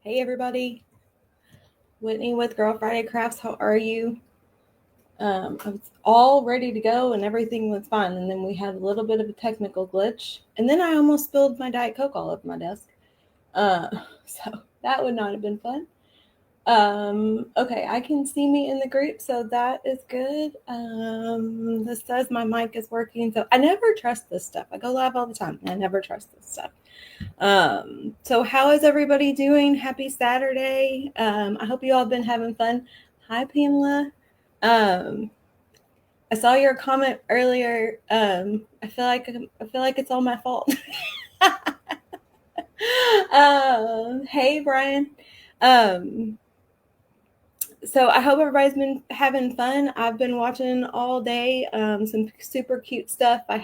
Hey everybody, Whitney with Girl Friday Crafts. How are you? I was all ready to go and everything was fine. And then we had a little bit of a technical glitch. And then I almost spilled my Diet Coke all over my desk. So that would not have been fun. Okay, I can see me in the group, so that is good. This says my mic is working. So I never trust this stuff. I go live all the time. I never trust this stuff. So how is everybody doing? Happy Saturday. I hope you all have been having fun. Hi, Pamela. I saw your comment earlier. I feel like it's all my fault. Hey, Brian. So I hope everybody's been having fun. I've been watching all day. Some super cute stuff. I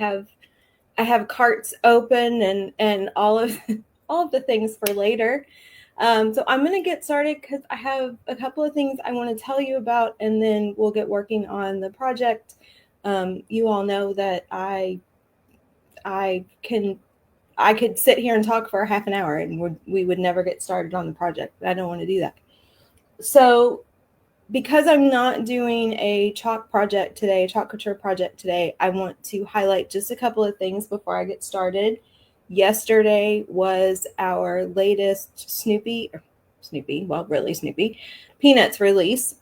have carts open and all of the things for later. So I'm going to get started because I have a couple of things I want to tell you about, and then we'll get working on the project. You all know that I could sit here and talk for a half an hour, and we would never get started on the project. I don't want to do that. So because I'm not doing a chalk couture project today, I want to highlight just a couple of things before I get started. Yesterday was our latest Snoopy, Peanuts release.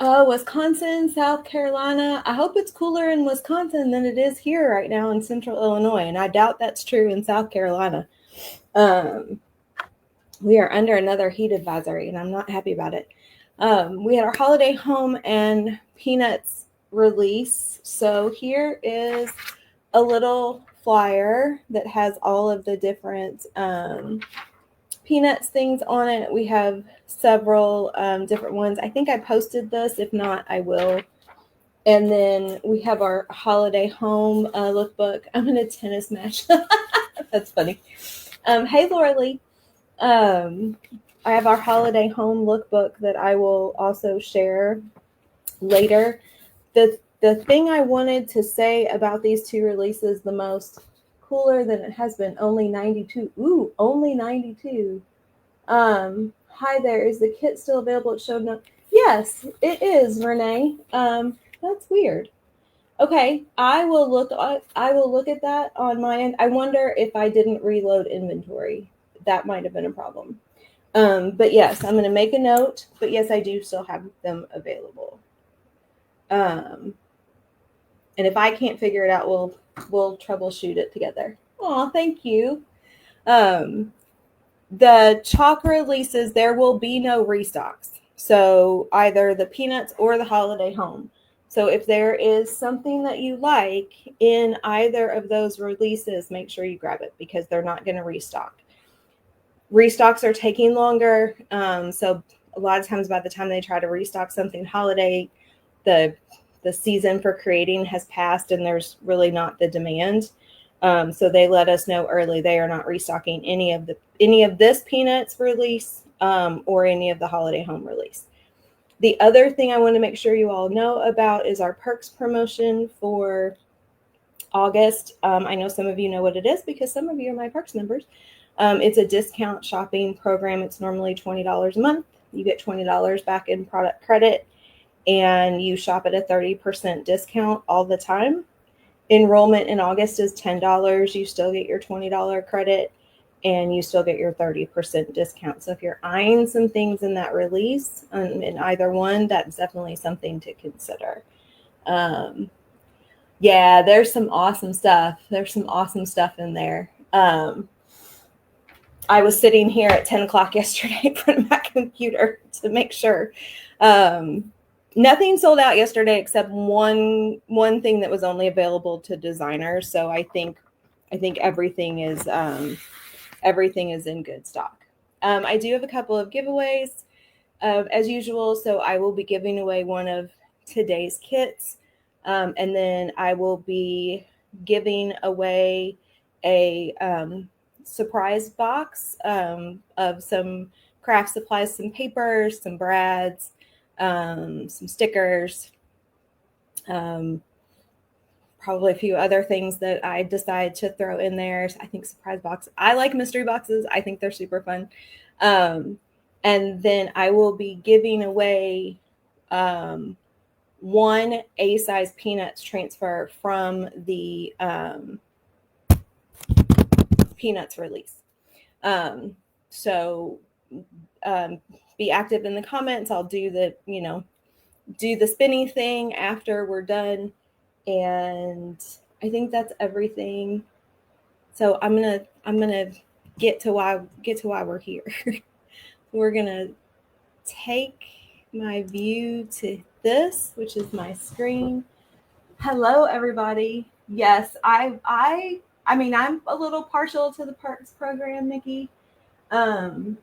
Wisconsin, South Carolina. I hope it's cooler in Wisconsin than it is here right now in central Illinois, and I doubt that's true in South Carolina. We are under another heat advisory, and I'm not happy about it. We had our holiday home and Peanuts release. So here is a little flyer that has all of the different Peanuts things on it. We have several different ones. I think I posted this. If not, I will. And then we have our holiday home lookbook. I'm in a tennis match. That's funny. Hey, Laura Lee. I have our holiday home lookbook that I will also share later. The thing I wanted to say about these two releases the most, cooler than it has been, only 92. Ooh, only 92. Hi there. Is the kit still available? It showed no. Yes, it is, Renee. That's weird. Okay, I will look at that on my end. I wonder if I didn't reload inventory. That might have been a problem. But yes, I'm going to make a note. But yes, I do still have them available. And if I can't figure it out, we'll troubleshoot it together. Oh, thank you. The chalk releases, there will be no restocks. So either the Peanuts or the holiday home. So if there is something that you like in either of those releases, make sure you grab it because they're not going to restock. Restocks are taking longer. So a lot of times by the time they try to restock something holiday, the season for creating has passed and there's really not the demand. So they let us know early they are not restocking any of this Peanuts release or any of the holiday home release. The other thing I want to make sure you all know about is our perks promotion for August. I know some of you know what it is because some of you are my perks members. It's a discount shopping program. It's normally $20 a month. You get $20 back in product credit and you shop at a 30% discount all the time. Enrollment in August is $10. You still get your $20 credit and you still get your 30% discount. So if you're eyeing some things in that release in either one, that's definitely something to consider. Yeah, there's some awesome stuff. There's some awesome stuff in there. I was sitting here at 10 o'clock yesterday in front of my computer to make sure. Nothing sold out yesterday except one thing that was only available to designers. So I think everything is in good stock. I do have a couple of giveaways as usual. So I will be giving away one of today's kits. And then I will be giving away a surprise box of some craft supplies, some papers, some brads, some stickers, probably a few other things that I decided to throw in there. I think surprise boxes. I like mystery boxes. I think they're super fun. And then I will be giving away one A-size Peanuts transfer from the Peanuts release. So be active in the comments. I'll do the, do the spinning thing after we're done. And I think that's everything. So I'm gonna get to why we're here. We're gonna take my view to this, which is my screen. Hello, everybody. Yes, I mean, I'm a little partial to the Parks program, Nikki. And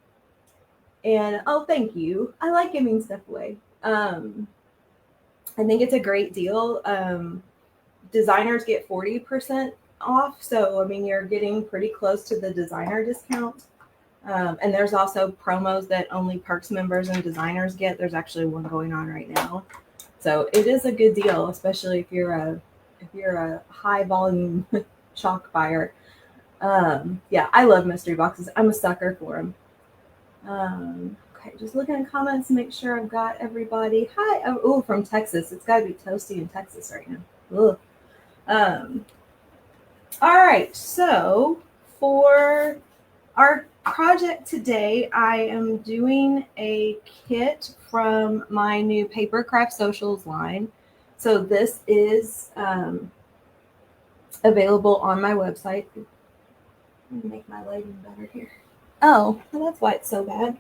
oh, thank you. I like giving stuff away. I think it's a great deal. Designers get 40% off. So, I mean, you're getting pretty close to the designer discount. And there's also promos that only Parks members and designers get. There's actually one going on right now. So it is a good deal, especially if you're a high volume chalk buyer. Yeah, I love mystery boxes. I'm a sucker for them. Okay, just looking at comments to make sure I've got everybody. Hi. Oh, from Texas. It's got to be toasty in Texas right now. Ugh. All right, so for our project today, I am doing a kit from my new Paper Craft Socials line. So this is available on my website. Let me make my lighting better here. Oh, well, that's why it's so bad.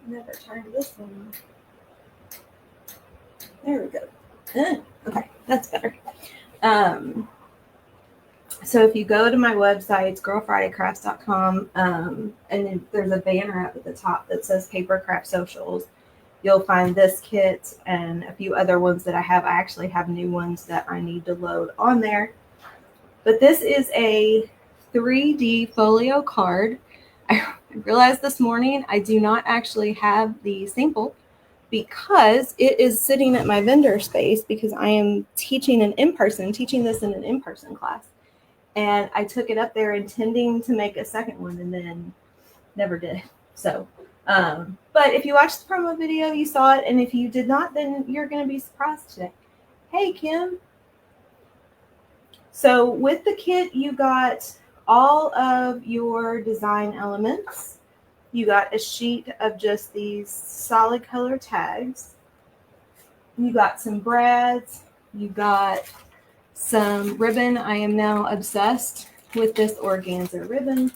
I never turned this one on. There we go. Okay, that's better. So if you go to my website, it's girlfridaycrafts.com, and there's a banner up at the top that says Paper Craft Socials. You'll find this kit and a few other ones that I have. I actually have new ones that I need to load on there. But this is a 3D folio card. I realized this morning I do not actually have the sample because it is sitting at my vendor space because I am teaching this in an in-person class. And I took it up there intending to make a second one and then never did. So, but if you watched the promo video, you saw it. And if you did not, then you're going to be surprised today. Hey, Kim. So with the kit, you got all of your design elements. You got a sheet of just these solid color tags. You got some brads. You got some ribbon. I am now obsessed with this organza ribbon.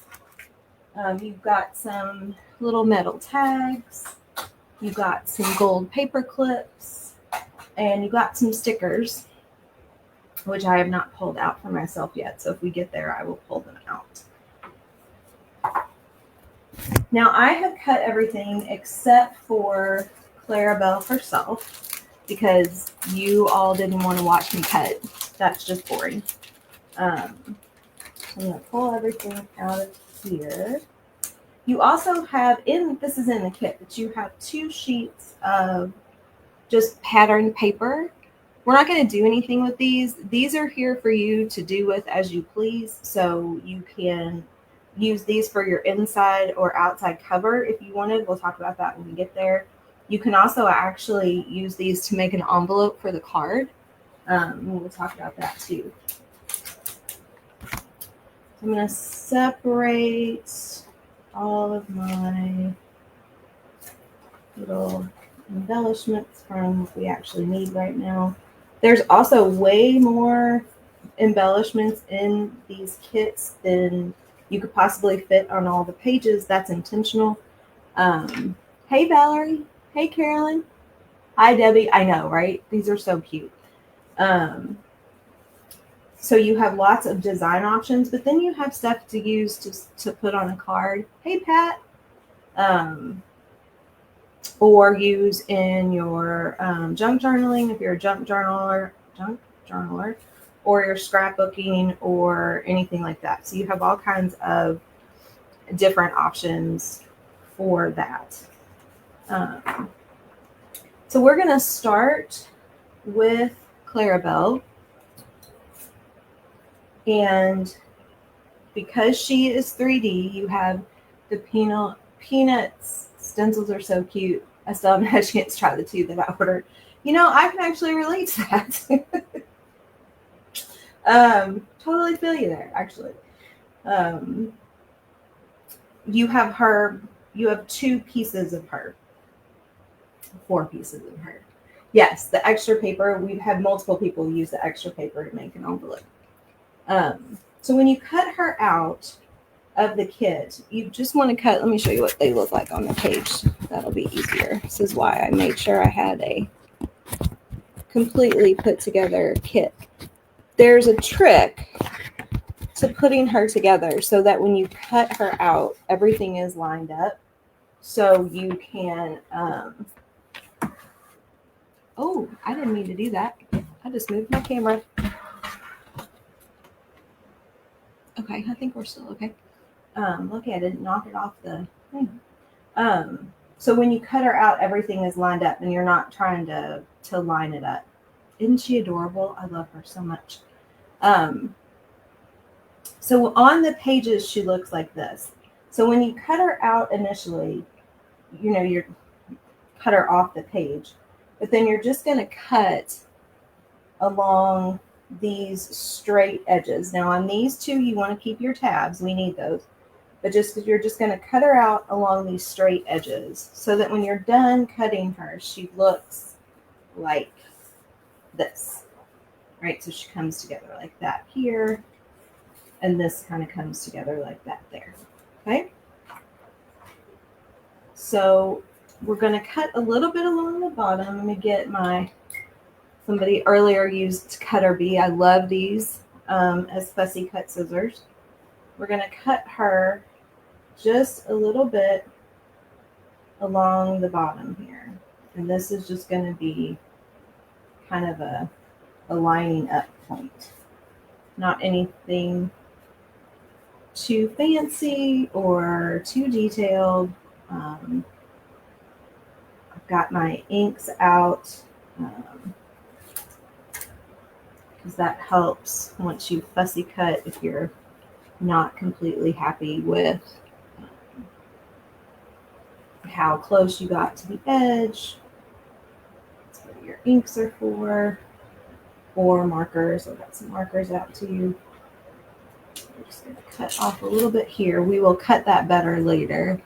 You've got some little metal tags. You got some gold paper clips, and you got some stickers, which I have not pulled out for myself yet. So if we get there, I will pull them out. Now I have cut everything except for Clarabelle herself because you all didn't want to watch me cut. That's just boring. I'm going to pull everything out of here. You also have, this is in the kit, but you have 2 sheets of just patterned paper. We're not going to do anything with these. These are here for you to do with as you please. So you can use these for your inside or outside cover if you wanted. We'll talk about that when we get there. You can also actually use these to make an envelope for the card. We'll talk about that too. I'm going to separate all of my little embellishments from what we actually need right now. There's also way more embellishments in these kits than you could possibly fit on all the pages. That's intentional. Hey, Valerie. Hey, Carolyn. Hi, Debbie. I know, right? These are so cute. So you have lots of design options, but then you have stuff to use to put on a card. Hey, Pat. Or use in your junk journaling if you're a junk journaler, or your scrapbooking or anything like that. So you have all kinds of different options for that. So we're going to start with Clarabelle. And because she is 3D, you have the peanuts stencils are so cute. I still haven't had a chance to try the 2 that I ordered. You know, I can actually relate to that. Totally feel you there, actually. You have 2 pieces of her. 4 pieces of her. Yes, the extra paper, we've had multiple people use the extra paper to make an envelope. So when you cut her out of the kit, you just want to cut, let me show you what they look like on the page. That'll be easier. This is why I made sure I had a completely put together kit. There's a trick to putting her together so that when you cut her out, everything is lined up. So you can, oh, I didn't mean to do that. I just moved my camera. Okay, I think we're still okay. Lucky I didn't knock it off the thing. So when you cut her out, everything is lined up and you're not trying to line it up. Isn't she adorable? I love her so much. So on the pages, she looks like this. So when you cut her out initially, you know, you cut her off the page, but then you're just going to cut along these straight edges. Now on these 2, you want to keep your tabs. We need those. But you're just going to cut her out along these straight edges so that when you're done cutting her, she looks like this, right? So she comes together like that here, and this kind of comes together like that there, okay? So we're going to cut a little bit along the bottom. Let me get somebody earlier used Cutter Bee. I love these as fussy cut scissors. We're going to cut her just a little bit along the bottom here. And this is just going to be kind of a lining up point. Not anything too fancy or too detailed. I've got my inks out because that helps once you fussy cut if you're not completely happy with how close you got to the edge. That's what your inks are for, or markers. I've got some markers out to you. We're just going to cut off a little bit here. We will cut that better later.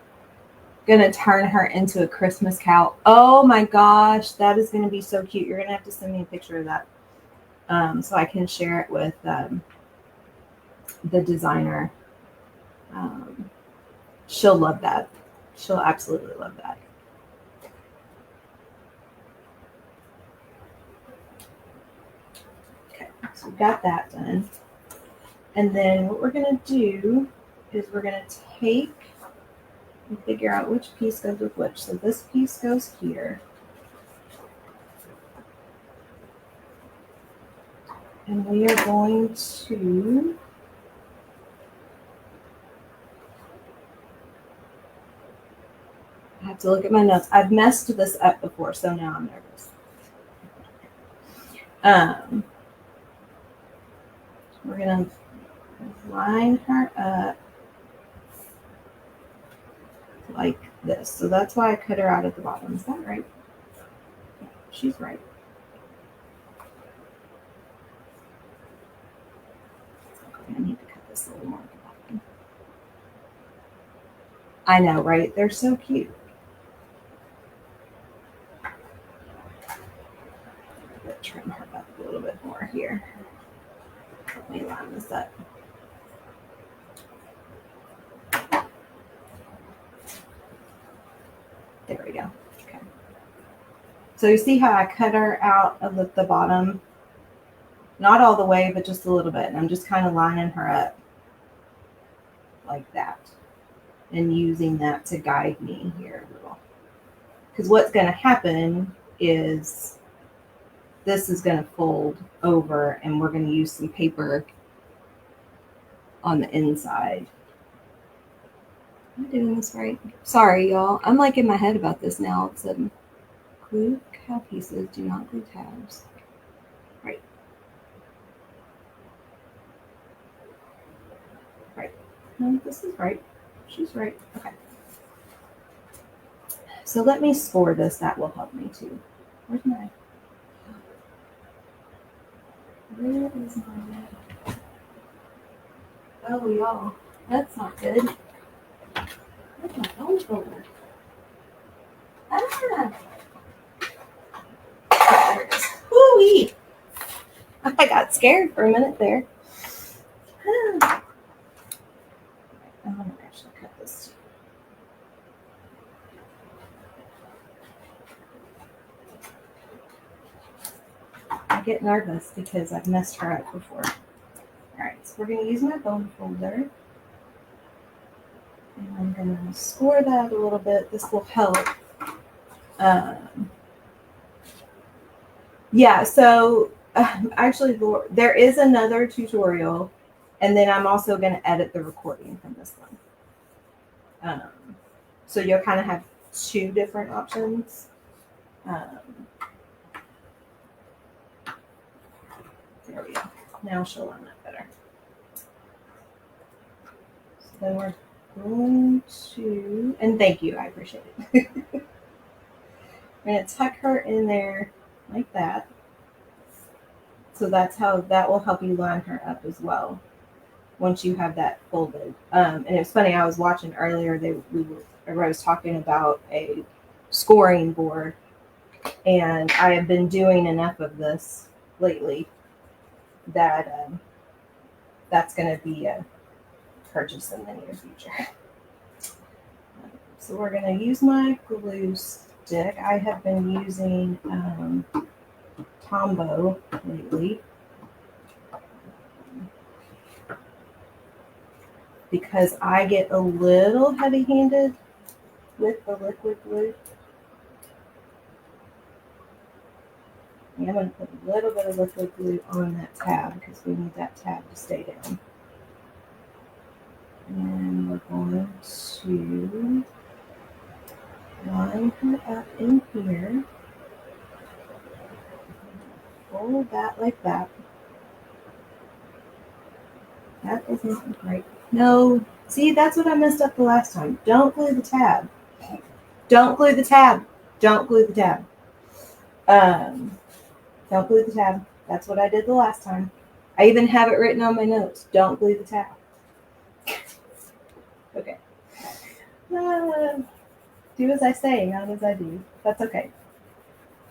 Going to turn her into a Christmas cow. Oh my gosh, that is going to be so cute. You're going to have to send me a picture of that so I can share it with the designer. She'll love that. She'll absolutely love that. Okay, so we got that done. And then what we're going to do is we're going to take and figure out which piece goes with which. So this piece goes here. And we are going to I have to look at my notes. I've messed this up before, so now I'm nervous. We're going to line her up like this. So that's why I cut her out at the bottom. Is that right? Yeah, she's right. Okay, I need to cut this a little more at the bottom. I know, right? They're so cute. Trim her up a little bit more here. Let me line this up. There we go. Okay. So you see how I cut her out of the bottom? Not all the way, but just a little bit. And I'm just kind of lining her up like that and using that to guide me here a little. Because what's going to happen is this is going to fold over and we're going to use some paper on the inside. Am I doing this right? Sorry, y'all. I'm like in my head about this now. All of a sudden. Glue cow pieces, do not glue tabs. Right. No, this is right. She's right. Okay. So let me score this. That will help me too. Where's my? Where is my? Oh, y'all, that's not good. Where's my phone folder? Ah, there it is. Woo-wee. I got scared for a minute there. I'm gonna actually cut this. I get nervous because I've messed her up before. Alright, so we're going to use my bone folder. And I'm going to score that a little bit. This will help. Yeah, so actually there is another tutorial. And then I'm also going to edit the recording from this one. So you'll kind of have two different options. There we go. Now she'll line up better. So then we're going to, and thank you, I appreciate it. I'm going to tuck her in there like that. So that's how that will help you line her up as well once you have that folded. And it's funny, I was watching earlier, everybody was talking about a scoring board, and I have been doing enough of this lately that that's going to be a purchase in the near future. So we're going to use my glue stick. I have been using Tombow lately because I get a little heavy-handed with the liquid glue. And I'm going to put a little bit of liquid glue on that tab because we need that tab to stay down. And we're going to line her up in here. Fold that like that. That is not right. No, see, that's what I messed up the last time. Don't glue the tab. Don't glue the tab. Don't glue the tab. Don't glue the tab. That's what I did the last time. I even have it written on my notes. Don't glue the tab. Okay. Do as I say, not as I do. That's okay.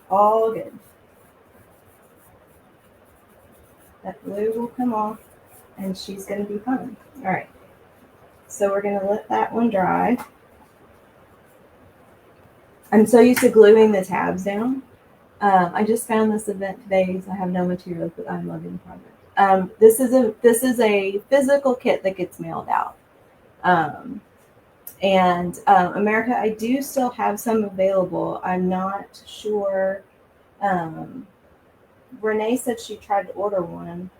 All good. That glue will come off and she's going to be fine. All right. So we're going to let that one dry. I'm so used to gluing the tabs down. I just found this event today, so I have no materials, but I'm loving the project. This is a physical kit that gets mailed out. America, I do still have some available. I'm not sure. Renee said she tried to order one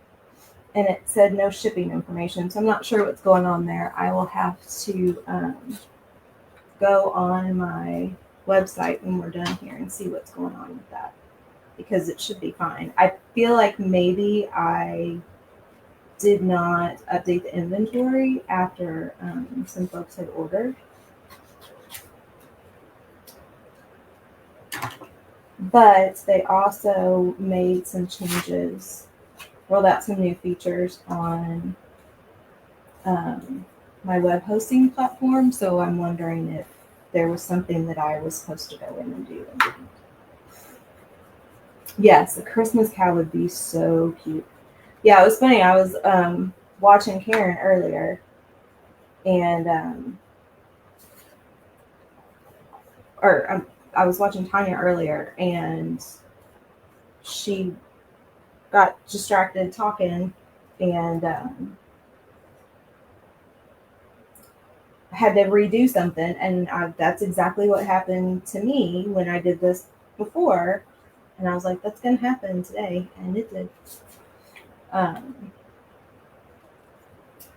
and it said no shipping information. So I'm not sure what's going on there. I will have to go on my website when we're done here and see what's going on with that, because it should be fine. I feel like maybe I did not update the inventory after some folks had ordered. But they also made some changes, rolled out some new features on my web hosting platform. So I'm wondering if there was something that I was supposed to go in and do and didn't. Yes, a Christmas cow would be so cute. Yeah, it was funny. I was watching Karen earlier, and I was watching Tanya earlier, and she got distracted talking, and had to redo something, and that's exactly what happened to me when I did this before, and I was like, that's going to happen today, and it did.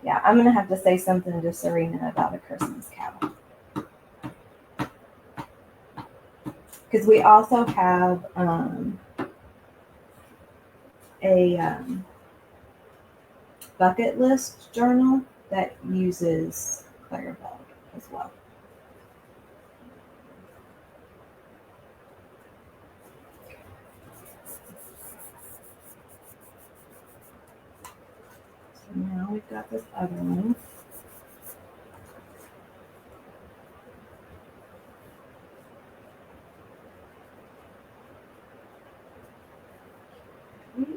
Yeah, I'm going to have to say something to Serena about a Christmas cow. Because we also have a bucket list journal that uses Clarabelle as well. So now we've got this other one.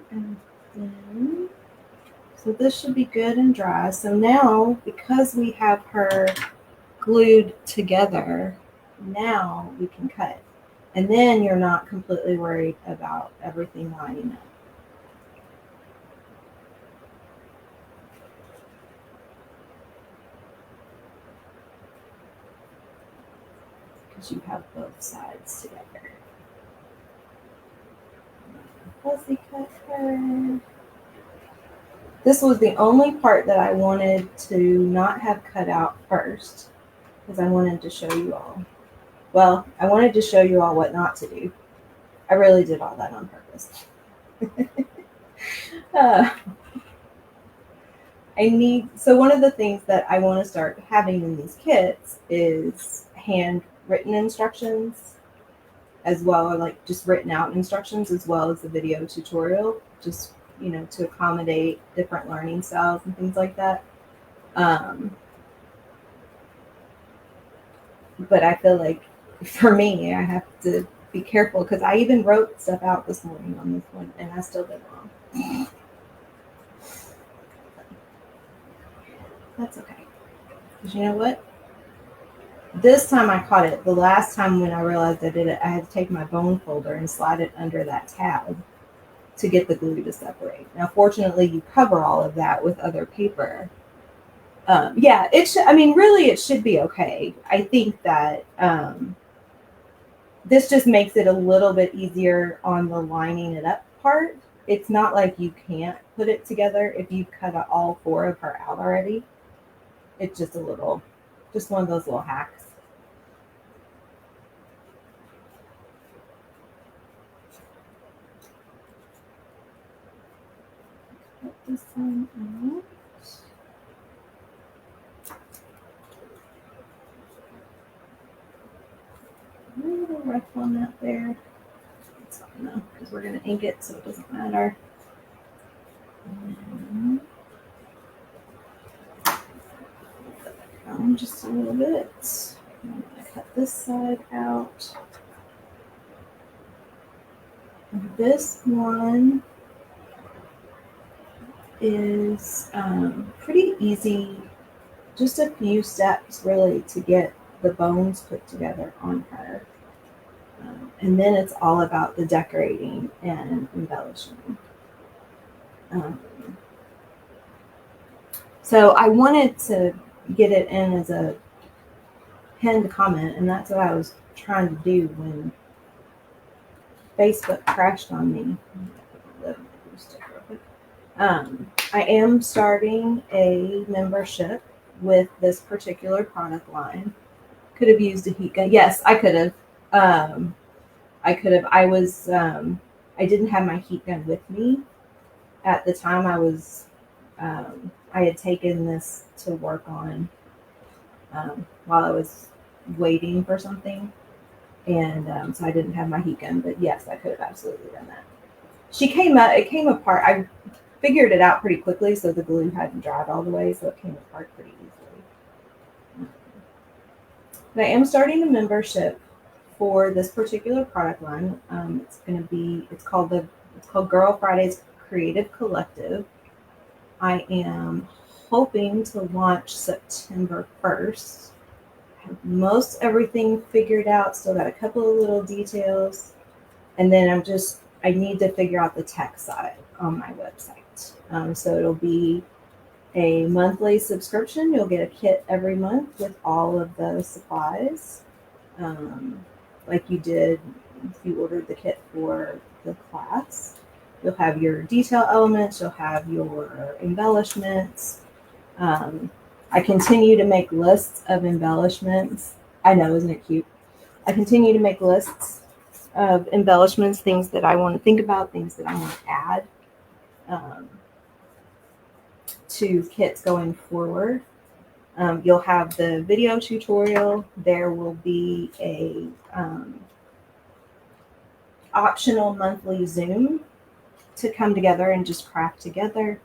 And then, so this should be good and dry. So now, because we have her glued together, now we can cut. And then you're not completely worried about everything lining up. Because you have both sides together. Fussy cut her. This was the only part that I wanted to not have cut out first, because I wanted to show you all. Well, I wanted to show you all what not to do. I really did all that on purpose. So one of the things that I want to start having in these kits is handwritten instructions, as well as like just written out instructions, as well as the video tutorial, just, you know, to accommodate different learning styles and things like that. But I feel like for me, I have to be careful, because I even wrote stuff out this morning on this one and I still did wrong. That's okay. Because you know what? This time I caught it. The last time when I realized I did it, I had to take my bone folder and slide it under that tab to get the glue to separate. Now, fortunately, you cover all of that with other paper. Yeah, it should. I mean, really, it should be okay. I think that this just makes it a little bit easier on the lining it up part. It's not like you can't put it together if you've cut all 4 of her out already. It's just just one of those little hacks. Cut this one out. A little rough on that there. It's fine though, because we're going to ink it, so it doesn't matter. Just a little bit. I'm going to cut this side out. And this one is pretty easy. Just a few steps really to get the bones put together on her. And then it's all about the decorating and embellishing. So I wanted to get it in as a pinned comment, and that's what I was trying to do when Facebook crashed on me. I am starting a membership with this particular product line. Could have used a heat gun. Yes, I could have. I didn't have my heat gun with me at the time. I had taken this to work on while I was waiting for something, and so I didn't have my heat gun. But yes, I could have absolutely done that. It came apart. I figured it out pretty quickly, so the glue hadn't dried all the way, so it came apart pretty easily. But I am starting a membership for this particular product line. It's called Girl Friday's Creative Collective. I am hoping to launch September 1st. I have most everything figured out, still got a couple of little details, and then I need to figure out the tech side on my website. So it'll be a monthly subscription. You'll get a kit every month with all of the supplies, like you did if you ordered the kit for the class. You'll have your detail elements. You'll have your embellishments. I continue to make lists of embellishments. I know, isn't it cute? I continue to make lists of embellishments, things that I want to think about, things that I want to add to kits going forward. You'll have the video tutorial. There will be a optional monthly Zoom to come together and just craft together.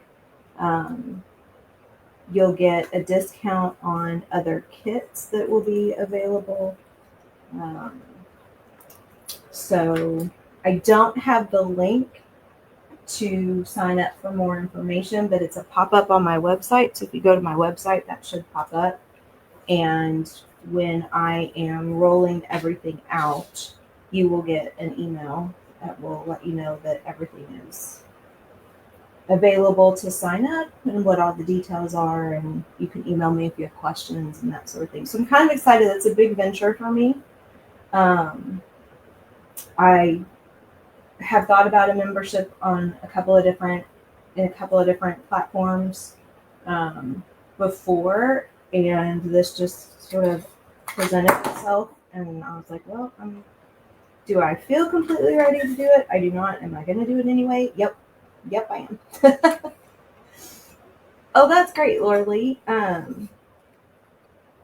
You'll get a discount on other kits that will be available. So I don't have the link to sign up for more information, but it's a pop-up on my website. So if you go to my website, that should pop up. And when I am rolling everything out, you will get an email that will let you know that everything is available to sign up and what all the details are. And you can email me if you have questions and that sort of thing. So I'm kind of excited. It's a big venture for me. I have thought about a membership on a couple of different platforms before, and this just sort of presented itself, and I was like, well, do I feel completely ready to do it? I do not. Am I going to do it anyway? Yep, I am. Oh, that's great, Laura Lee.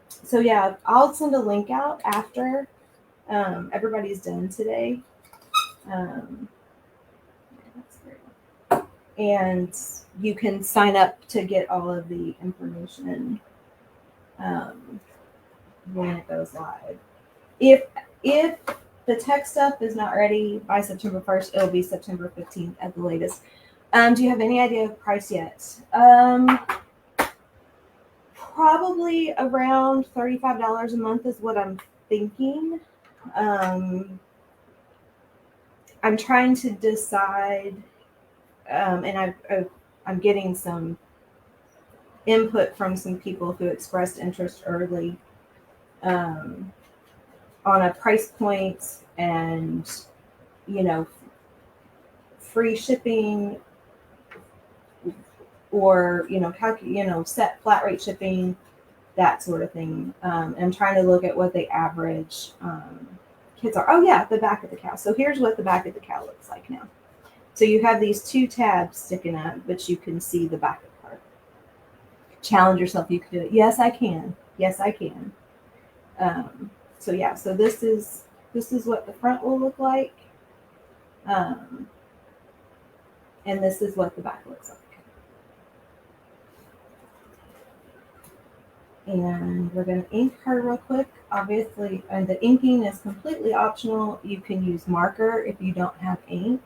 So yeah, I'll send a link out after everybody's done today. And you can sign up to get all of the information when it goes live. If the tech stuff is not ready by September 1st, it'll be September 15th at the latest. Do you have any idea of price yet? Probably around $35 a month is what I'm thinking. I'm trying to decide, and I'm getting some input from some people who expressed interest early on a price point and, free shipping or, set flat rate shipping, that sort of thing. I'm trying to look at what the average kits are. Oh yeah, the back of the cow. So here's what the back of the cow looks like now. So you have these two tabs sticking up, but you can see the back of the part. Challenge yourself. You can do it. Yes, I can. Yes, I can. So yeah, so this is what the front will look like. And this is what the back looks like. And we're going to ink her real quick. Obviously, and the inking is completely optional. You can use marker if you don't have ink.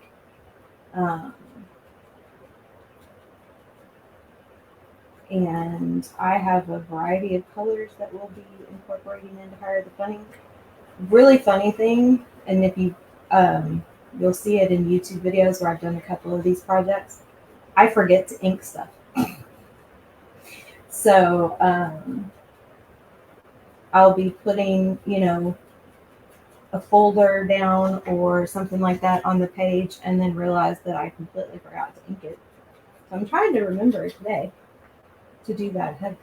And I have a variety of colors that we'll be incorporating into her. The really funny thing, and if you you'll see it in YouTube videos where I've done a couple of these projects, I forget to ink stuff. So I'll be putting, a folder down or something like that on the page and then realize that I completely forgot to ink it. So I'm trying to remember today to do that ahead of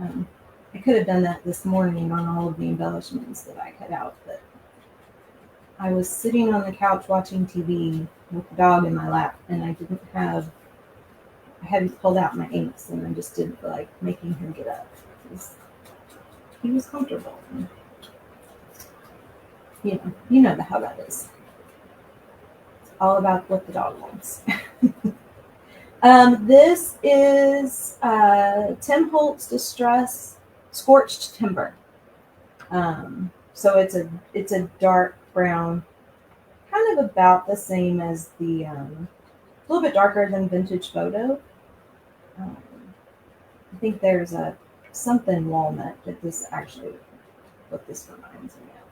time. I could have done that this morning on all of the embellishments that I cut out, but I was sitting on the couch watching TV with the dog in my lap, and I hadn't pulled out my inks, and I just didn't feel like making him get up. He was comfortable. You know how that is. It's all about what the dog wants. This is Tim Holtz Distress Scorched Timber. So it's a dark brown, kind of about the same as the a little bit darker than Vintage Photo. I think there's something walnut that this actually, what this reminds me of.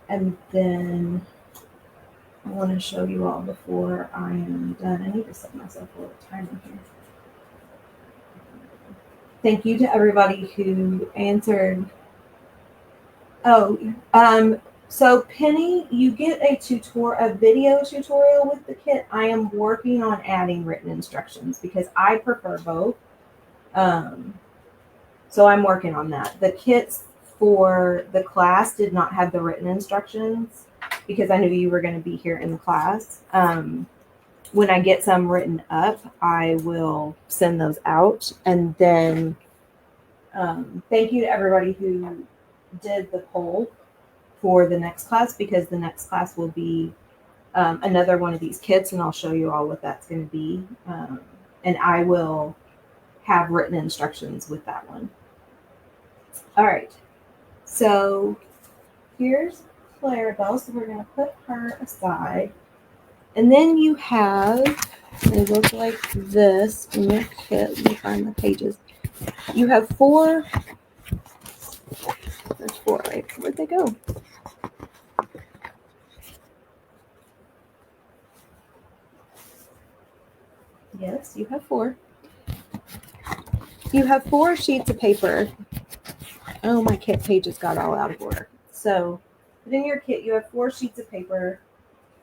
And then I want to show you all before I am done. I need to set myself a little timer here. Thank you to everybody who answered. So Penny, you get a video tutorial with the kit. I am working on adding written instructions because I prefer both. So I'm working on that. The kits for the class did not have the written instructions because I knew you were going to be here in the class. When I get some written up, I will send those out. And then thank you to everybody who did the poll for the next class, because the next class will be another one of these kits, and I'll show you all what that's going to be. And I will have written instructions with that one. All right, so here's Clarabelle, so we're going to put her aside. And then you have, it looks like this in your kit. Let me find the pages. You have 4. There's 4, right? Where'd they go? Yes, you have 4. You have 4 sheets of paper. Oh, my kit pages got all out of order. So, in your kit, you have 4 sheets of paper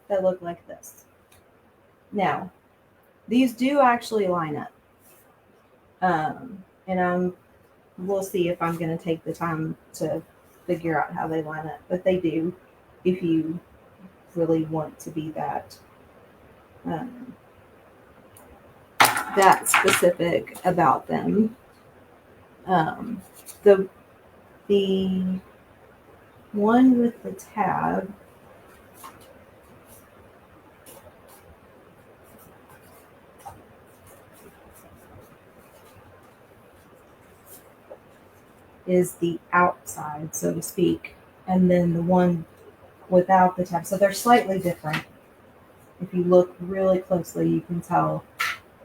that look like this. Now, these do actually line up. And we'll see if I'm going to take the time to figure out how they line up. But they do, if you really want to be that that specific about them. The one with the tab is the outside, so to speak, and then the one without the tab. So they're slightly different. If you look really closely, you can tell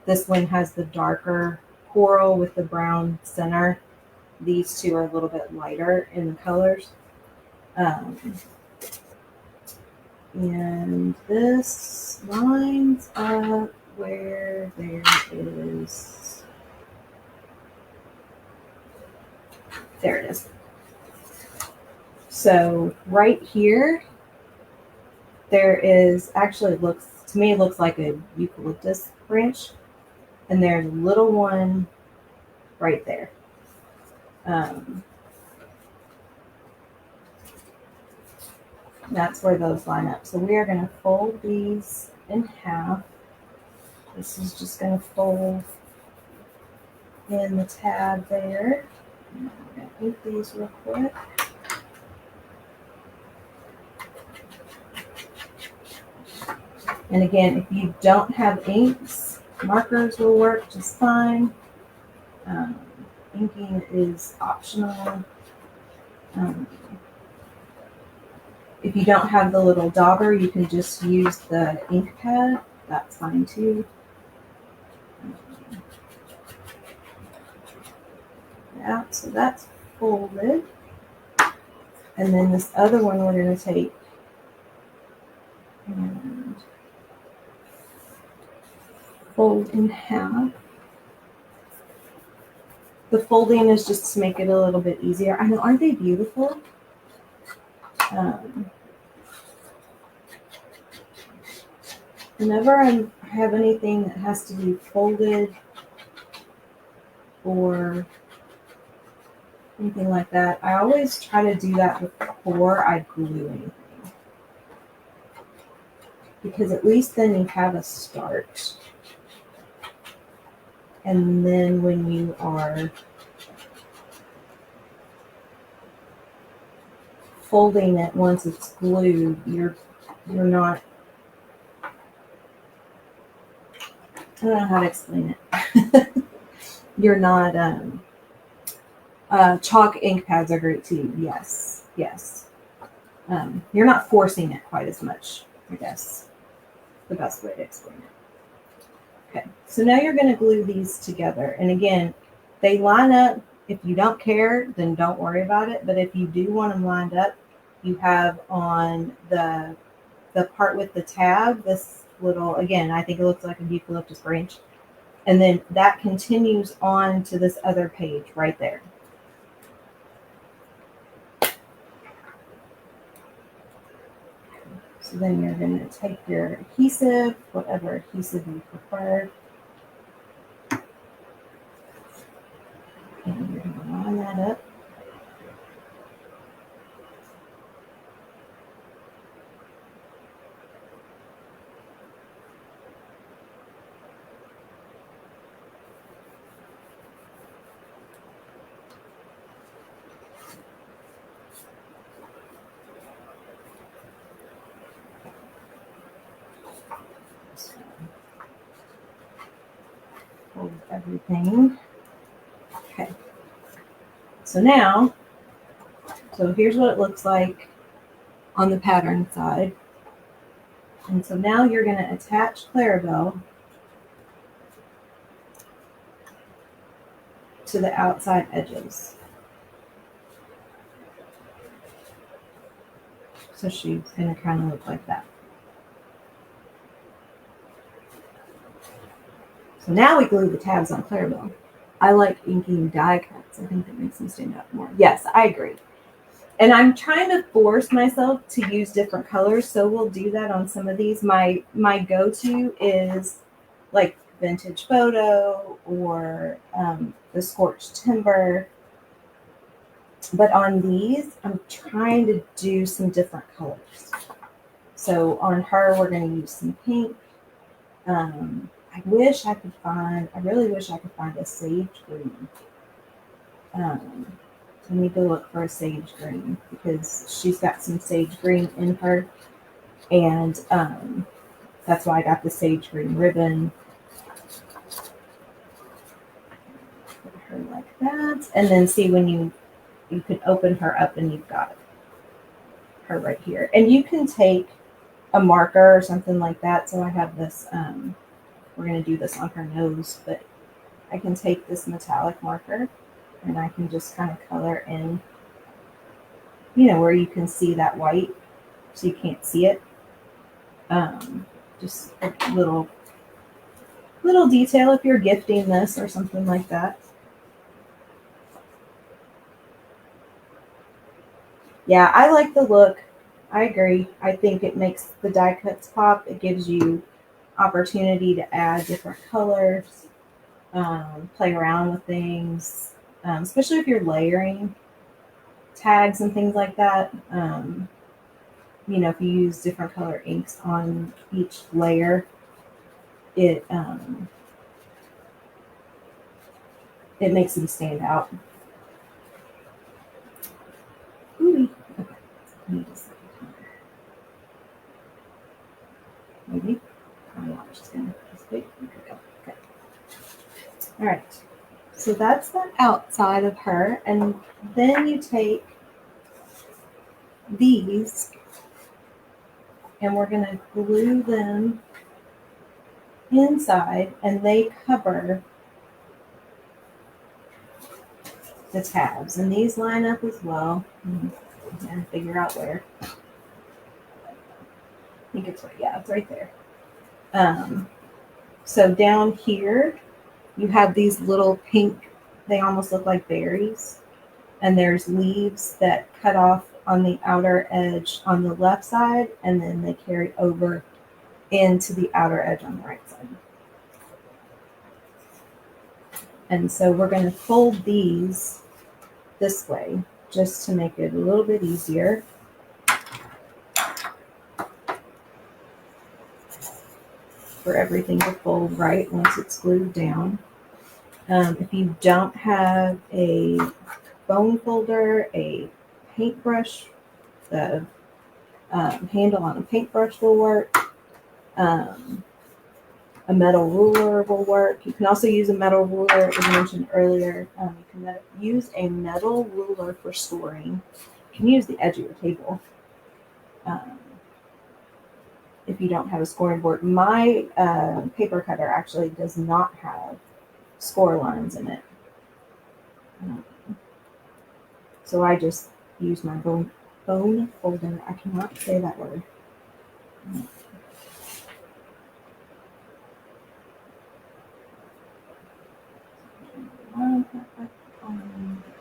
this one has the darker coral with the brown center. These two are a little bit lighter in the colors. And this lines up where there is, there it is. So right here, there is, actually looks, to me it looks like a eucalyptus branch. And there's a little one right there. That's where those line up. So we are going to fold these in half. This is just going to fold in the tab there. I'm going to ink these real quick. And again, if you don't have inks, markers will work just fine. Inking is optional. If you don't have the little dauber, you can just use the ink pad. That's fine too. Yeah, so that's folded. And then this other one we're going to take and fold in half. The folding is just to make it a little bit easier. I know, aren't they beautiful? Whenever I have anything that has to be folded or anything like that, I always try to do that before I glue anything. Because at least then you have a start. And then when you are folding it once it's glued, you're not, I don't know how to explain it. You're not, chalk ink pads are great too. Yes, yes. You're not forcing it quite as much, I guess. The best way to explain it. Okay, so now you're going to glue these together. And again, they line up. If you don't care, then don't worry about it. But if you do want them lined up, you have on the part with the tab, this little, again, I think it looks like a eucalyptus branch. And then that continues on to this other page right there. So then you're going to take your adhesive, whatever adhesive you prefer, and you're going to line that up. everything. Okay. So now, here's what it looks like on the pattern side. And so now you're going to attach Clarabelle to the outside edges. So she's going to kind of look like that. So now we glue the tabs on Clarabelle. I like inking die cuts. I think that makes them stand out more. Yes, I agree. And I'm trying to force myself to use different colors, so we'll do that on some of these. My go-to is like vintage photo or the scorched timber. But on these, I'm trying to do some different colors. So on her, we're going to use some pink. I really wish I could find a sage green. I need to look for a sage green because she's got some sage green in her. And that's why I got the sage green ribbon. Put her like that. And then see when you can open her up and you've got her right here. And you can take a marker or something like that. So I have this, we're going to do this on her nose, but I can take this metallic marker and I can just kind of color in, where you can see that white so you can't see it. Just a little detail if you're gifting this or something like that. Yeah, I like the look. I agree. I think it makes the die cuts pop. It gives you opportunity to add different colors, play around with things, especially if you're layering tags and things like that. If you use different color inks on each layer, it makes them stand out. Ooh. Okay. Maybe. I'm not just gonna wait. Okay. All right. So that's the outside of her, and then you take these, and we're gonna glue them inside, and they cover the tabs, and these line up as well. And figure out where. I think it's right. Yeah, it's right there. So down here, you have these little pink. They almost look like berries, and there's leaves that cut off on the outer edge on the left side, and then they carry over into the outer edge on the right side. And so we're going to fold these this way just to make it a little bit easier. For everything to fold right once it's glued down. If you don't have a bone folder, a paintbrush, the handle on a paintbrush will work. A metal ruler will work. You can also use a metal ruler, as mentioned earlier. You can use a metal ruler for storing. You can use the edge of your table. If you don't have a scoring board. My paper cutter actually does not have score lines in it. So I just use my bone folder. I cannot say that word. On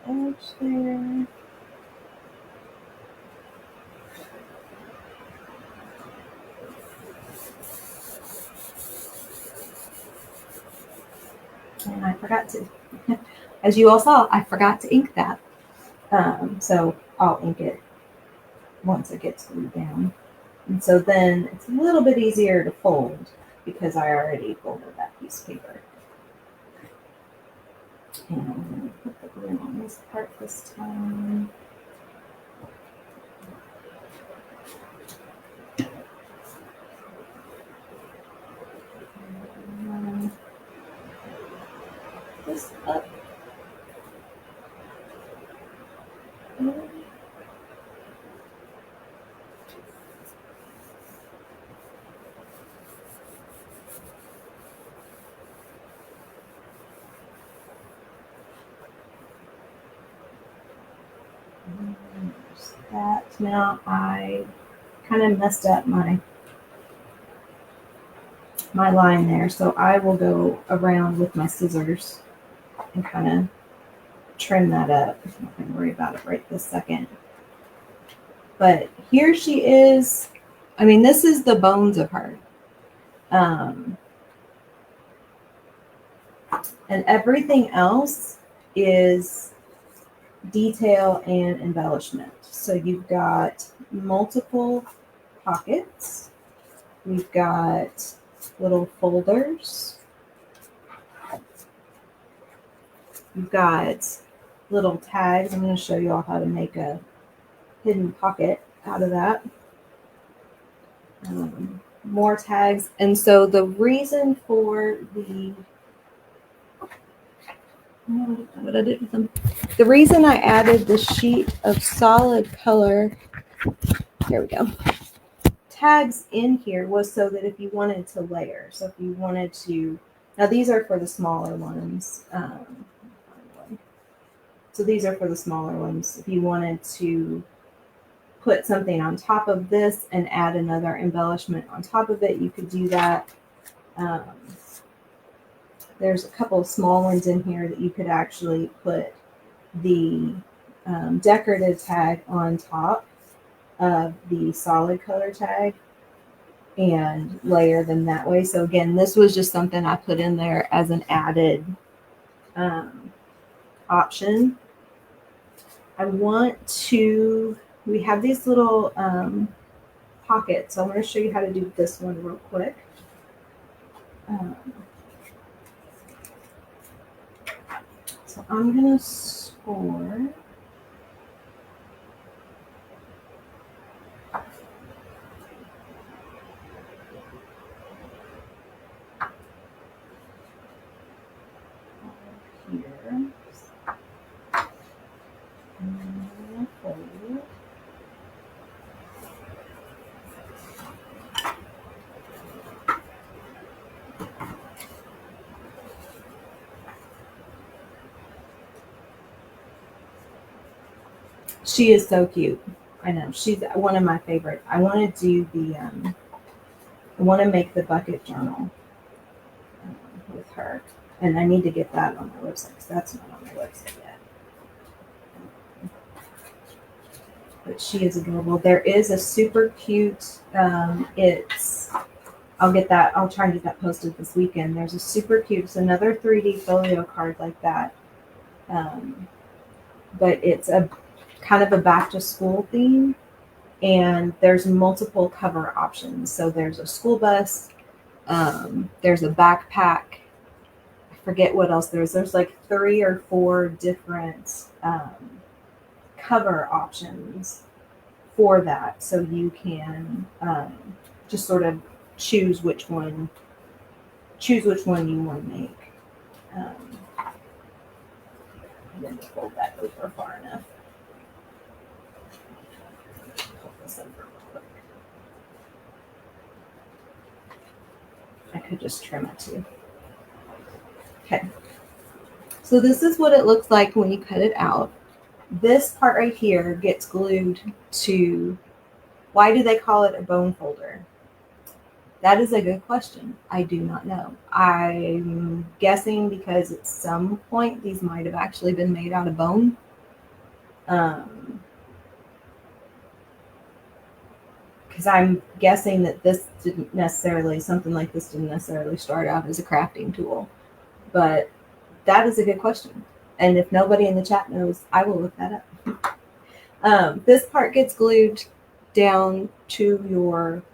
the edge there. And I forgot to, as you all saw, I forgot to ink that. So I'll ink it once it gets glued down. And so then it's a little bit easier to fold because I already folded that piece of paper. And I'm going to put the glue on this part this time. That. Now I kind of messed up my line there, so I will go around with my scissors and kind of trim that up. I'm not going to worry about it right this second. But here she is. I mean, this is the bones of her. And everything else is detail and embellishment. So you've got multiple pockets. We've got little folders. You've got little tags. I'm going to show you all how to make a hidden pocket out of that. More tags. And so the reason for what I did with them. The reason I added the sheet of solid color, here we go, tags in here was so that if you wanted to layer, so if you wanted to, now these are for the smaller ones. So these are for the smaller ones. If you wanted to put something on top of this and add another embellishment on top of it, you could do that. There's a couple of small ones in here that you could actually put the decorative tag on top of the solid color tag and layer them that way. So again, this was just something I put in there as an added option. We have these little pockets. So I'm going to show you how to do this one real quick. So I'm going to score. Here. She is so cute. I know. She's one of my favorite. I want to do I want to make the bucket journal with her. And I need to get that on my website because that's not on my website yet. But she is adorable. There is a super cute, I'll get that, I'll try and get that posted this weekend. There's a super cute, it's another 3D folio card like that. But it's a kind of a back to school theme, and there's multiple cover options. So there's a school bus, there's a backpack, I forget what else there's like 3 or 4 different cover options for that. So you can just sort of choose which one you want to make. And then fold that over far enough. Pull this over real quick. I could just trim it too. Okay. So this is what it looks like when you cut it out. This part right here gets glued to, why do they call it a bone folder? That is a good question. I do not know. I'm guessing because at some point these might have actually been made out of bone. Because I'm guessing that something like this didn't necessarily start out as a crafting tool. But that is a good question. And if nobody in the chat knows, I will look that up. This part gets glued down to your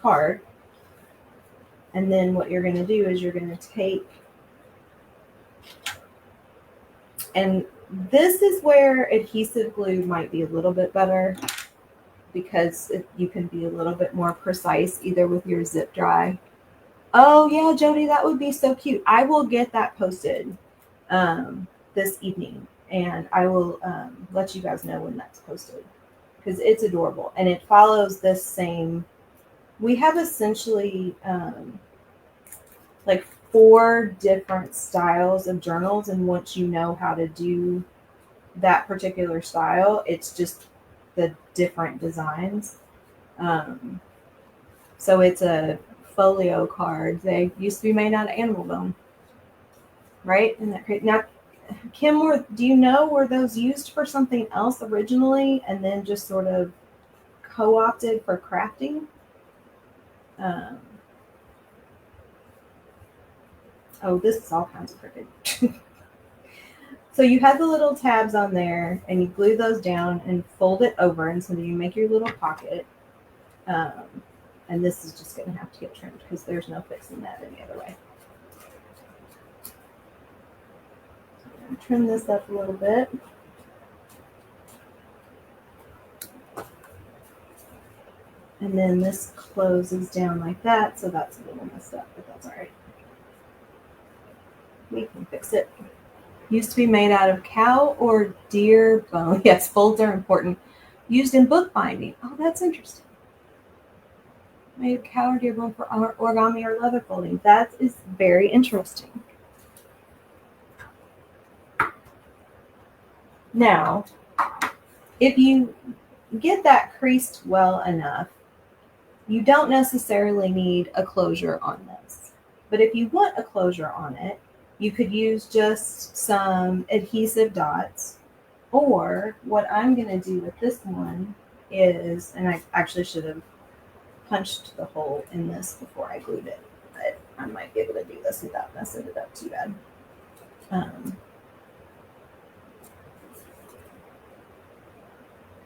card. And then what you're going to do is you're going to take, and this is where adhesive glue might be a little bit better because you can be a little bit more precise either with your zip dry. Oh yeah, Jody, that would be so cute. I will get that posted this evening, and I will let you guys know when that's posted because it's adorable and it follows this same. We have essentially like 4 different styles of journals, and once you know how to do that particular style, it's just the different designs. So it's a folio card. They used to be made out of animal bone, right? Isn't that great? Now, Kim, do you know, were those used for something else originally and then just sort of co-opted for crafting? Oh, this is all kinds of crooked. So you have the little tabs on there, and you glue those down and fold it over, and so you make your little pocket. And this is just going to have to get trimmed because there's no fixing that any other way. So I'm going to trim this up a little bit. And then this closes down like that, so that's a little messed up, but that's all right. We can fix it. Used to be made out of cow or deer bone. Yes, folds are important. Used in bookbinding. Oh, that's interesting. Made of cow or deer bone for origami or leather folding. That is very interesting. Now, if you get that creased well enough, you don't necessarily need a closure on this. But if you want a closure on it, you could use just some adhesive dots. Or what I'm going to do with this one is, and I actually should have punched the hole in this before I glued it, but I might be able to do this without messing it up too bad.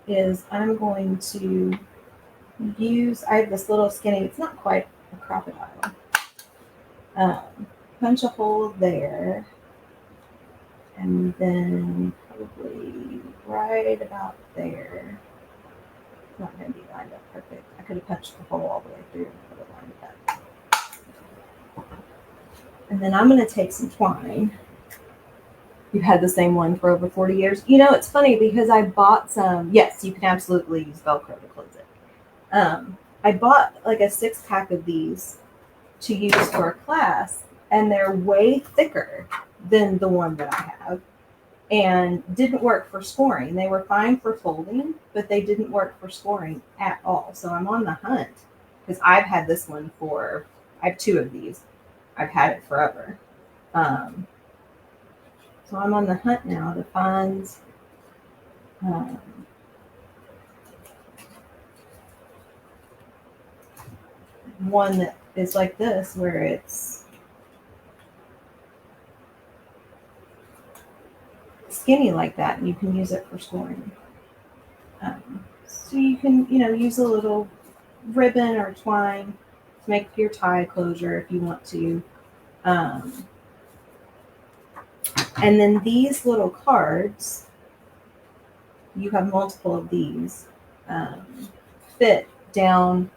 Is I'm going to use, I have this little skinny, it's not quite a crocodile. Punch a hole there, and then probably right about there. It's not going to be lined up perfect. I could have punched the hole all the way through and put it lined up. And then I'm going to take some twine. You've had the same one for over 40 years. You know, it's funny because I bought some. Yes, you can absolutely use Velcro to close it. I bought like a 6-pack of these to use for a class, and they're way thicker than the one that I have, and didn't work for scoring. They were fine for folding, but they didn't work for scoring at all. So I'm on the hunt because I've had this one for, I have 2 of these. I've had it forever. So I'm on the hunt now to find one that is like this, where it's skinny like that, and you can use it for scoring. So you can, use a little ribbon or twine to make your tie closure if you want to. And then these little cards, you have multiple of these, fit down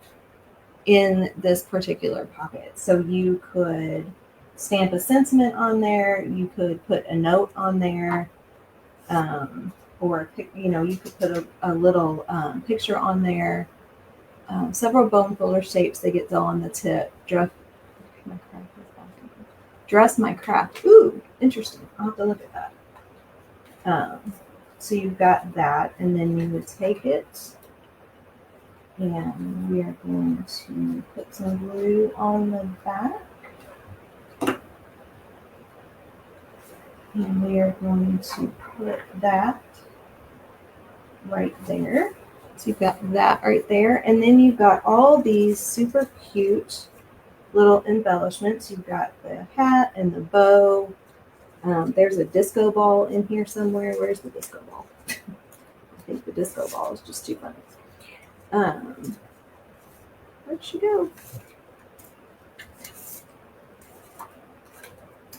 in this particular pocket. So you could stamp a sentiment on there, you could put a note on there, or you could put a little picture on there. Several bone folder shapes. They get dull on the tip. Dress my craft. Ooh, interesting. I'll have to look at that. So you've got that, and then you would take it, and we are going to put some glue on the back. And we are going to put that right there. So you've got that right there. And then you've got all these super cute little embellishments. You've got the hat and the bow. There's a disco ball in here somewhere. Where's the disco ball? I think the disco ball is just too funny. Where'd she go?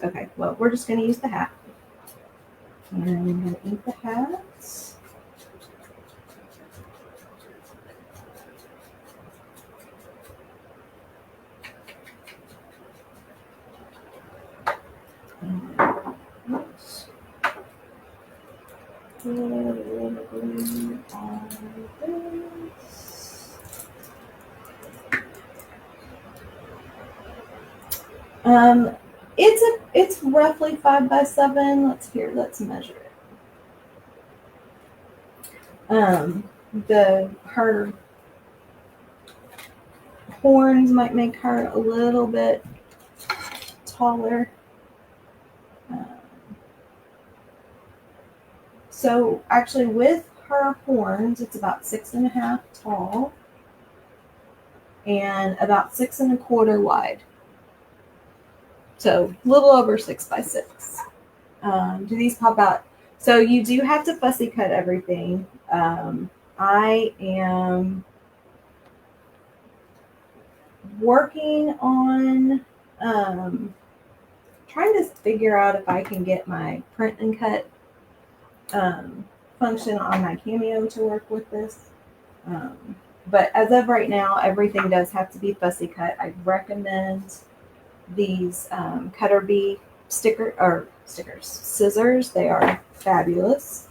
Okay, well, we're just going to use the hat. And I'm going to ink the hat. Put a little glue on this. It's roughly 5 by 7. Let's measure it. Her horns might make her a little bit taller. So actually with her horns, it's about 6.5 tall and about 6.25 wide. So a little over 6 by 6. Do these pop out? So you do have to fussy cut everything. I am working on trying to figure out if I can get my print and cut function on my Cameo to work with this. But as of right now, everything does have to be fussy cut. I recommend these Cutter Bee scissors. They are fabulous.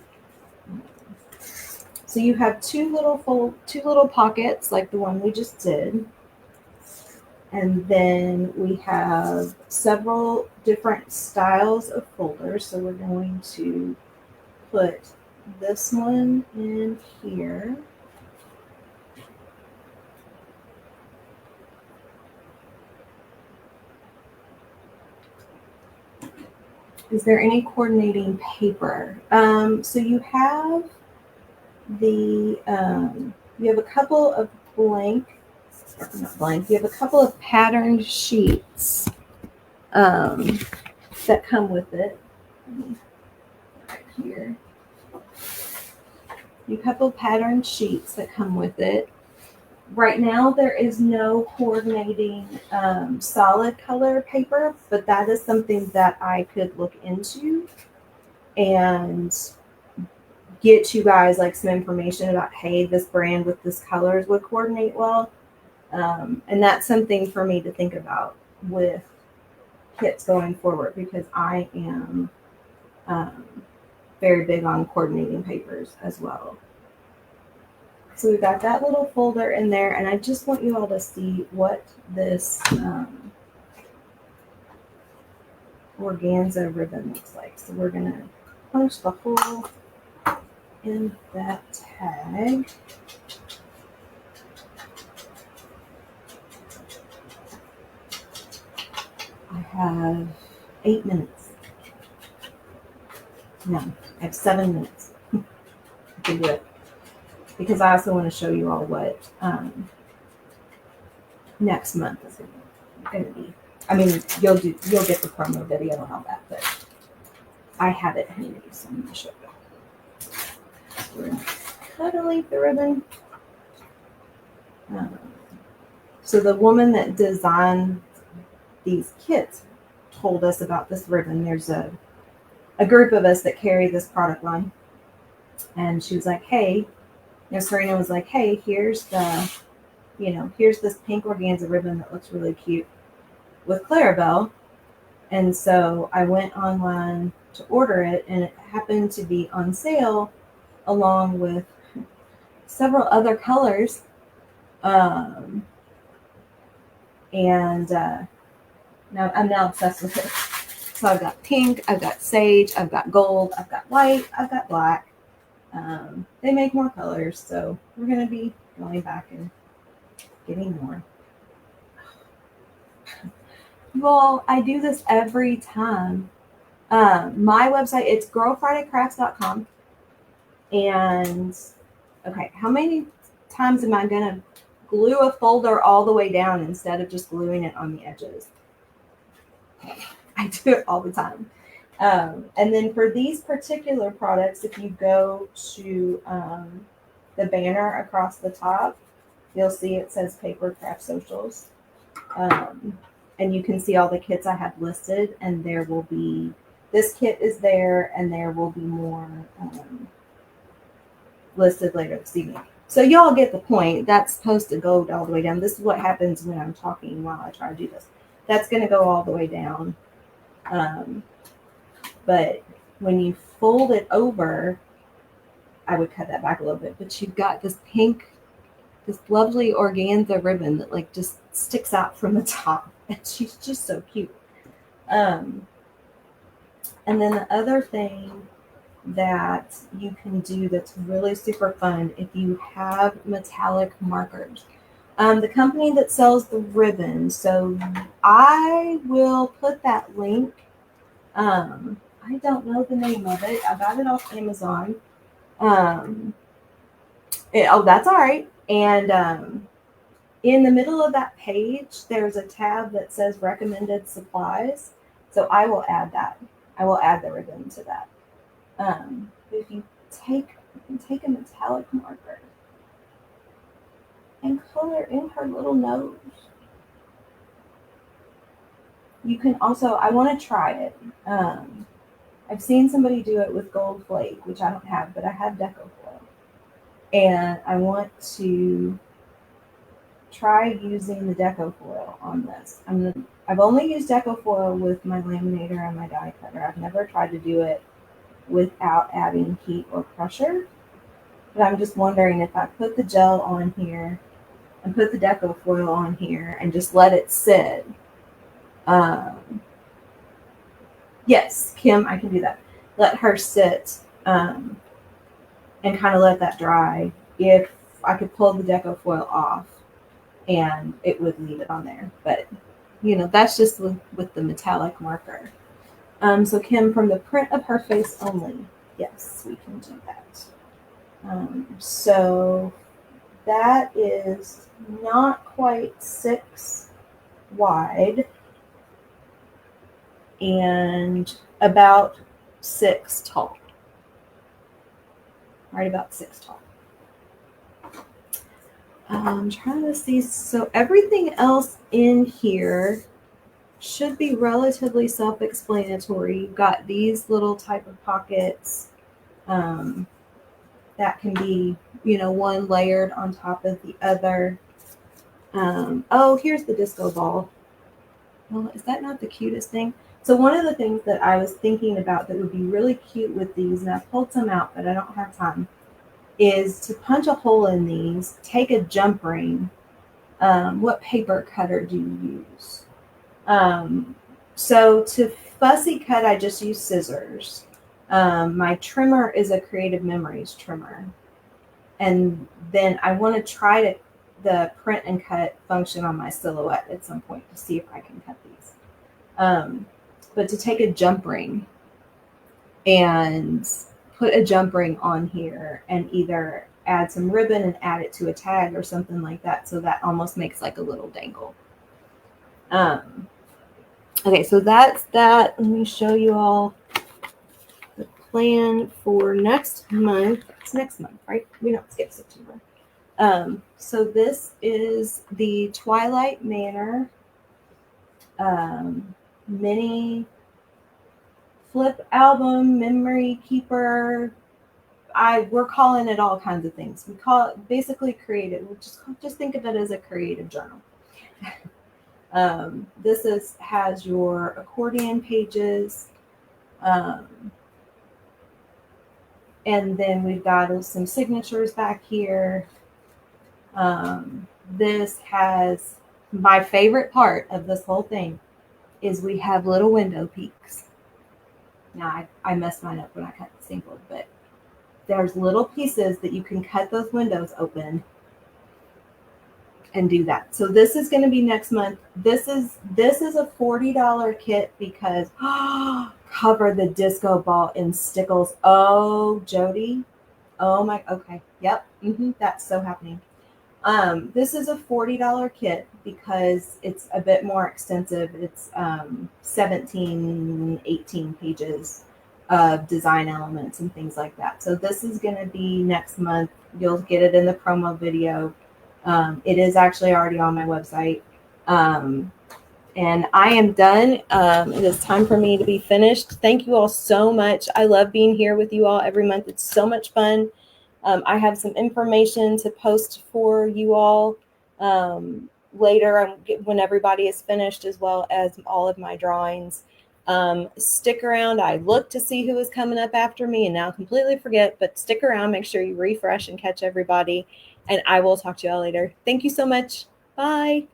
So you have two little pockets like the one we just did. And then we have several different styles of folders. So we're going to put this one in here. Is there any coordinating paper? So you have you have a couple of you have a couple of patterned sheets that come with it. Right here. You have a couple of patterned sheets that come with it. Right now, there is no coordinating solid color paper, but that is something that I could look into and get you guys like some information about, hey, this brand with this colors would coordinate well. And that's something for me to think about with kits going forward, because I am very big on coordinating papers as well. So we've got that little folder in there, and I just want you all to see what this organza ribbon looks like. So we're going to punch the hole in that tag. I have 8 minutes. No, I have 7 minutes. I can do it. Because I also want to show you all what next month is going to be. I mean, you'll get the promo video and all that, but I have it handy, so I'm going to show you. So we're going to cut a length the ribbon. So the woman that designed these kits told us about this ribbon. There's a group of us that carry this product line, and she was like, hey. Serena was like, hey, here's this pink organza ribbon that looks really cute with Clarabelle. And so I went online to order it, and it happened to be on sale along with several other colors. Now I'm obsessed with it. So I've got pink, I've got sage, I've got gold, I've got white, I've got black. They make more colors, so we're going to be going back and getting more. Well, I do this every time. My website, it's girlfridaycrafts.com. And, okay, how many times am I going to glue a folder all the way down instead of just gluing it on the edges? I do it all the time. And then for these particular products, if you go to the banner across the top, you'll see it says Paper Craft Socials. And you can see all the kits I have listed, and there will be, this kit is there, and there will be more listed later this evening. So y'all get the point. That's supposed to go all the way down. This is what happens when I'm talking while I try to do this. That's going to go all the way down. But when you fold it over, I would cut that back a little bit. But you've got this pink, this lovely organza ribbon that like just sticks out from the top. And she's just so cute. And then the other thing that you can do that's really super fun if you have metallic markers. The company that sells the ribbon, so I will put that link. I don't know the name of it. I got it off Amazon. Oh, that's all right. And in the middle of that page, there's a tab that says recommended supplies. So I will add that. I will add the ribbon to that. If you take a metallic marker and color in her little nose. You can also, I want to try it. I've seen somebody do it with gold flake, which I don't have, but I have deco foil. And I want to try using the deco foil on this. I've only used deco foil with my laminator and my die cutter. I've never tried to do it without adding heat or pressure. But I'm just wondering if I put the gel on here and put the deco foil on here and just let it sit. Yes, Kim, I can do that. Let her sit and kind of let that dry. If I could pull the deco foil off and it would leave it on there. But, you know, that's just with the metallic marker. So Kim, from the print of her face only, yes, we can do that. So that is not quite 6 wide and about 6 tall. Right about 6 tall. I'm trying to see. So everything else in here should be relatively self-explanatory. You've got these little type of pockets that can be, you know, one layered on top of the other. Oh, here's the disco ball. Well, is that not the cutest thing? So one of the things that I was thinking about that would be really cute with these, and I pulled some out, but I don't have time, is to punch a hole in these, take a jump ring. What paper cutter do you use? So to fussy cut, I just use scissors. My trimmer is a Creative Memories trimmer. And then I want to try the print and cut function on my silhouette at some point to see if I can cut these. But to take a jump ring and put a jump ring on here and either add some ribbon and add it to a tag or something like that, so that almost makes like a little dangle. Okay, so that's that. Let me show you all the plan for next month. It's next month, right? We don't skip September. So this is the Twilight Manor mini flip album, memory keeper. We're calling it all kinds of things. We call it basically creative. Just think of it as a creative journal. This has your accordion pages. And then we've got some signatures back here. This has my favorite part of this whole thing is we have little window peaks. Now I messed mine up when I cut the sample, but there's little pieces that you can cut those windows open and do that. So this is going to be next month. This is a $40 kit because cover the disco ball in stickles. Oh, Jody. Oh my. Okay. Yep. That's so happening. This is a $40 kit because it's a bit more extensive. It's 17, 18 pages of design elements and things like that. So this is going to be next month. You'll get it in the promo video. It is actually already on my website. And I am done. It is time for me to be finished. Thank you all so much. I love being here with you all every month. It's so much fun. I have some information to post for you all later when everybody is finished, as well as all of my drawings. Stick around. I looked to see who was coming up after me and now completely forget, but stick around. Make sure you refresh and catch everybody. And I will talk to y'all later. Thank you so much. Bye.